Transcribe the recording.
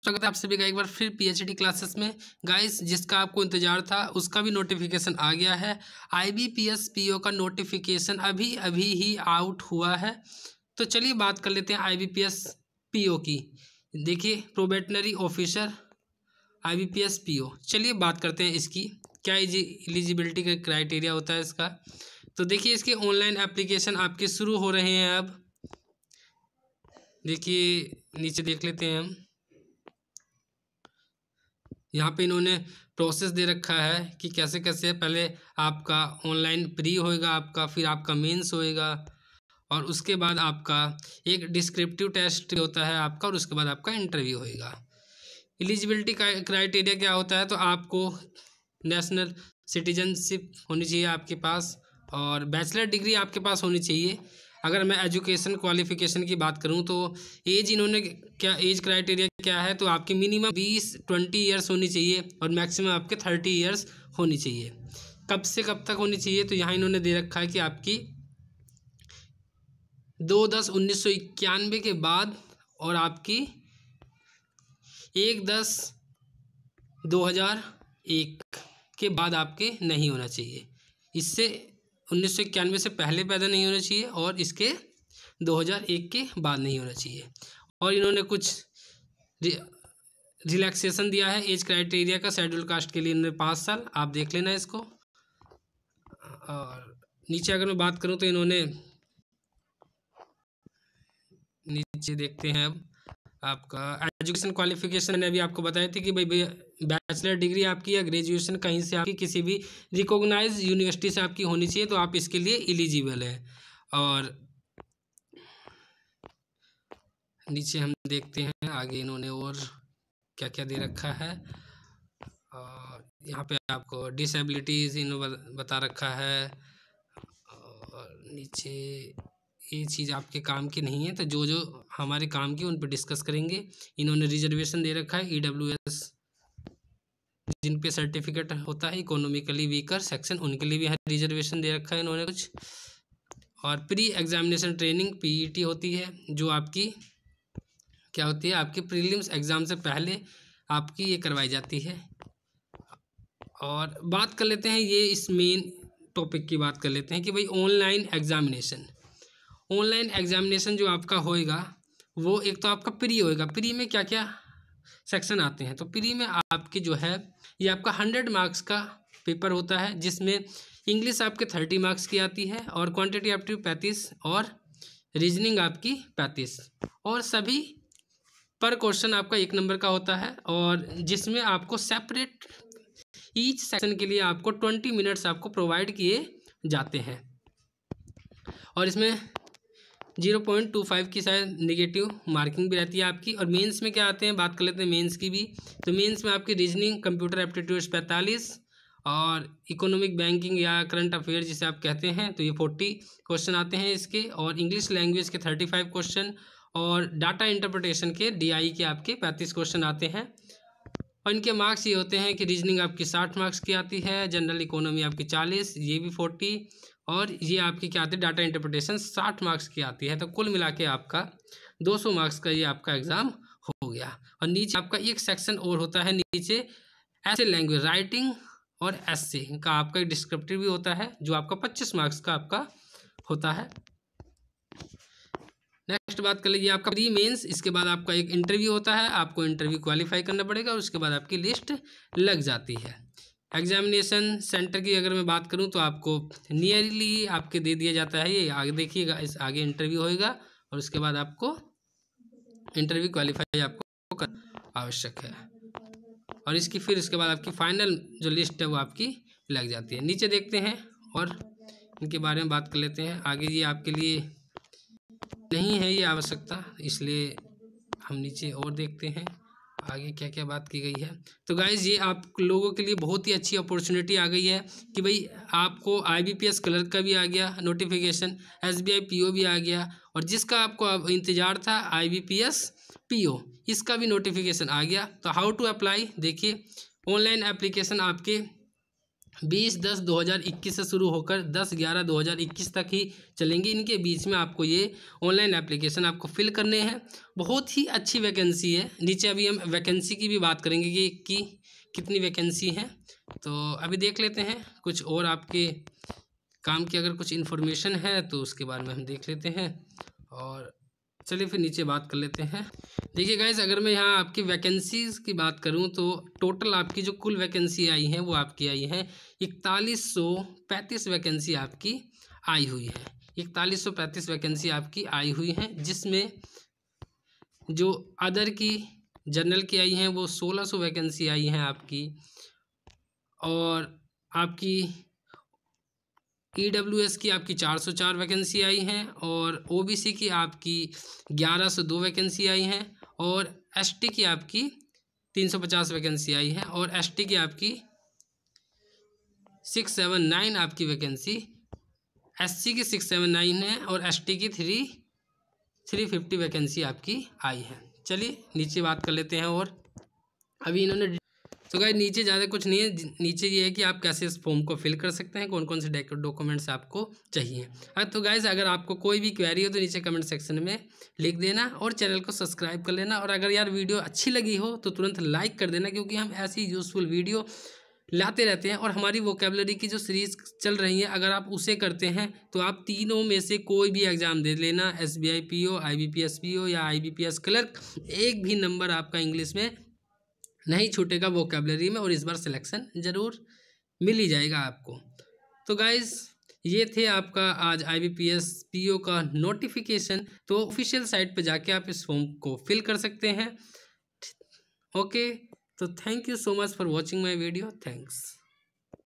स्वागत है आप सभी का एक बार फिर पीएचडी क्लासेस में। गाइस, जिसका आपको इंतजार था उसका भी नोटिफिकेशन आ गया है। आईबीपीएस पीओ का नोटिफिकेशन अभी अभी ही आउट हुआ है। तो चलिए बात कर लेते हैं आईबीपीएस पीओ की। देखिए, प्रोबेशनरी ऑफिसर आईबीपीएस पीओ, चलिए बात करते हैं इसकी क्या एलिजिबिलिटी का क्राइटेरिया होता है इसका। तो देखिए, इसके ऑनलाइन एप्लीकेशन आपके शुरू हो रहे हैं। अब देखिए, नीचे देख लेते हैं हम। यहाँ पे इन्होंने प्रोसेस दे रखा है कि कैसे कैसे पहले आपका ऑनलाइन प्री होएगा आपका, फिर आपका मेंस होएगा और उसके बाद आपका एक डिस्क्रिप्टिव टेस्ट होता है आपका और उसके बाद आपका इंटरव्यू होएगा। एलिजिबिलिटी का क्राइटेरिया क्या होता है, तो आपको नेशनल सिटीजनशिप होनी चाहिए आपके पास और बैचलर डिग्री आपके पास होनी चाहिए। अगर मैं एजुकेशन क्वालिफ़िकेशन की बात करूं तो एज इन्होंने क्या एज क्राइटेरिया क्या है, तो आपकी मिनिमम 20 ईयर्स होनी चाहिए और मैक्सिमम आपके 30 ईयर्स होनी चाहिए। कब से कब तक होनी चाहिए, तो यहाँ इन्होंने दे रखा है कि आपकी 2/10/1991 के बाद और आपकी 1/10/2001 के बाद आपके नहीं होना चाहिए। इससे 1991 से पहले पैदा नहीं होना चाहिए और इसके 2001 के बाद नहीं होना चाहिए। और इन्होंने कुछ रिलैक्सेशन दिया है एज क्राइटेरिया का। शेड्यूल कास्ट के लिए इन्होंने 5 साल, आप देख लेना इसको। और नीचे अगर मैं बात करूं तो इन्होंने नीचे देखते हैं अब आपका एजुकेशन क्वालिफिकेशन। मैंने अभी आपको बताया थी कि भाई बैचलर डिग्री आपकी या ग्रेजुएशन कहीं से आपकी किसी भी रिकॉग्नाइज यूनिवर्सिटी से आपकी होनी चाहिए, तो आप इसके लिए एलिजिबल है। और नीचे हम देखते हैं आगे इन्होंने और क्या क्या दे रखा है। और यहाँ पे आपको डिसेबिलिटीज़ इन्होंने बता रखा है। और नीचे ये चीज़ आपके काम की नहीं है, तो जो जो हमारे काम की उन पर डिस्कस करेंगे। इन्होंने रिजर्वेशन दे रखा है ईडब्ल्यूएस जिन पे सर्टिफिकेट होता है इकोनॉमिकली वीकर सेक्शन, उनके लिए भी रिजर्वेशन दे रखा है इन्होंने कुछ। और प्री एग्जामिनेशन ट्रेनिंग पीईटी होती है, जो आपकी क्या होती है, आपके प्रीलिम्स एग्ज़ाम से पहले आपकी ये करवाई जाती है। और बात कर लेते हैं ये इस मेन टॉपिक की बात कर लेते हैं कि भाई ऑनलाइन एग्जामिनेशन जो आपका होएगा वो एक तो आपका प्री होएगा। प्री में क्या क्या सेक्शन आते हैं, तो प्री में आपकी जो है ये आपका 100 मार्क्स का पेपर होता है, जिसमें इंग्लिश आपके 30 मार्क्स की आती है और क्वांटिटी एप्टीट्यूड 35 और रीजनिंग आपकी 35 और सभी पर क्वेश्चन आपका 1 नंबर का होता है। और जिसमें आपको सेपरेट ईच सेक्शन के लिए आपको 20 मिनट्स आपको प्रोवाइड किए जाते हैं। और इसमें 0.25 की शायद नेगेटिव मार्किंग भी रहती है आपकी। और मेंस में क्या आते हैं, बात कर लेते हैं मेंस की भी। तो मेंस में आपकी रीजनिंग कंप्यूटर एप्टीट्यूड 45 और इकोनॉमिक बैंकिंग या करंट अफेयर जिसे आप कहते हैं, तो ये 40 क्वेश्चन आते हैं इसके। और इंग्लिश लैंग्वेज के 35 क्वेश्चन और डाटा इंटरप्रिटेशन के डीआई के आपके 35 क्वेश्चन आते हैं। और इनके मार्क्स ये होते हैं कि रीजनिंग आपकी 60 मार्क्स की आती है, जनरल इकोनॉमी आपकी 40, ये भी 40 और ये आपकी क्या आती है, डाटा इंटरप्रिटेशन 60 मार्क्स की आती है। तो कुल मिला के आपका 200 मार्क्स का ये आपका एग्ज़ाम हो गया। और नीचे आपका एक सेक्शन और होता है, नीचे ऐसे लैंग्वेज राइटिंग और एसे का आपका एक डिस्क्रिप्टिव भी होता है, जो आपका 25 मार्क्स का आपका होता है। नेक्स्ट बात कर लीजिए आपका प्री मेंस। इसके बाद आपका एक इंटरव्यू होता है, आपको इंटरव्यू क्वालिफाई करना पड़ेगा और उसके बाद आपकी लिस्ट लग जाती है। एग्जामिनेशन सेंटर की अगर मैं बात करूं तो आपको नियरली आपके दे दिया जाता है, ये आगे देखिएगा, इस आगे इंटरव्यू होएगा और उसके बाद आपको इंटरव्यू क्वालिफाई आपको करना आवश्यक है। और इसकी फिर उसके बाद आपकी फाइनल जो लिस्ट है वो आपकी लग जाती है। नीचे देखते हैं और इनके बारे में बात कर लेते हैं आगे। ये आपके लिए नहीं है ये आवश्यकता, इसलिए हम नीचे और देखते हैं आगे क्या क्या बात की गई है। तो गाइज़, ये आप लोगों के लिए बहुत ही अच्छी अपॉर्चुनिटी आ गई है कि भाई आपको आईबीपीएस क्लर्क का भी आ गया नोटिफिकेशन, एसबीआई पीओ भी आ गया और जिसका आपको इंतज़ार था आईबीपीएस पीओ, इसका भी नोटिफिकेशन आ गया। तो हाउ टू अप्लाई, देखिए ऑनलाइन एप्लीकेशन आपके 20/10/2021 से शुरू होकर 10/11/2021 तक ही चलेंगी। इनके बीच में आपको ये ऑनलाइन एप्लीकेशन आपको फिल करने हैं। बहुत ही अच्छी वैकेंसी है। नीचे अभी हम वैकेंसी की भी बात करेंगे कि कितनी वैकेंसी है। तो अभी देख लेते हैं कुछ और आपके काम की अगर कुछ इन्फॉर्मेशन है तो उसके बारे में हम देख लेते हैं। और चलिए फिर नीचे बात कर लेते हैं। देखिए गाइस, अगर मैं यहाँ आपकी वैकेंसीज़ की बात करूँ तो टोटल आपकी जो कुल वैकेंसी आई हैं वो आपकी आई हैं 4135 वैकेंसी आपकी आई हुई है। 4135 वैकेंसी आपकी आई हुई हैं, जिसमें जो अदर की जनरल की आई हैं वो 1600 वैकेंसी आई हैं आपकी। और आपकी EWS की आपकी 404 वैकेंसी आई हैं। और OBC की आपकी 1102 वैकेंसी आई हैं। और ST की आपकी 350 वैकेंसी आई है। और ST की आपकी 679 आपकी वैकेंसी, SC की 679 है और ST की 350 वैकेंसी आपकी आई है। चलिए नीचे बात कर लेते हैं। और अभी इन्होंने तो गाइस नीचे ज़्यादा कुछ नहीं है, नीचे ये है कि आप कैसे इस फॉर्म को फिल कर सकते हैं, कौन कौन से डॉक्यूमेंट्स आपको चाहिए। तो गाइस अगर आपको कोई भी क्वेरी हो तो नीचे कमेंट सेक्शन में लिख देना और चैनल को सब्सक्राइब कर लेना। और अगर यार वीडियो अच्छी लगी हो तो तुरंत लाइक कर देना, क्योंकि हम ऐसी यूज़फुल वीडियो लाते रहते हैं। और हमारी वोकेबलरी की जो सीरीज़ चल रही है, अगर आप उसे करते हैं तो आप तीनों में से कोई भी एग्ज़ाम दे लेना, SBI PO, IBPS PO या IBPS क्लर्क, एक भी नंबर आपका इंग्लिश में नहीं छूटेगा वोकेबलरी में। और इस बार सिलेक्शन ज़रूर मिल ही जाएगा आपको। तो गाइस ये थे आपका आज IBPS PO का नोटिफिकेशन। तो ऑफिशियल साइट पे जाके आप इस फॉर्म को फिल कर सकते हैं। ओके, तो thank you so much for watching my video. Thanks.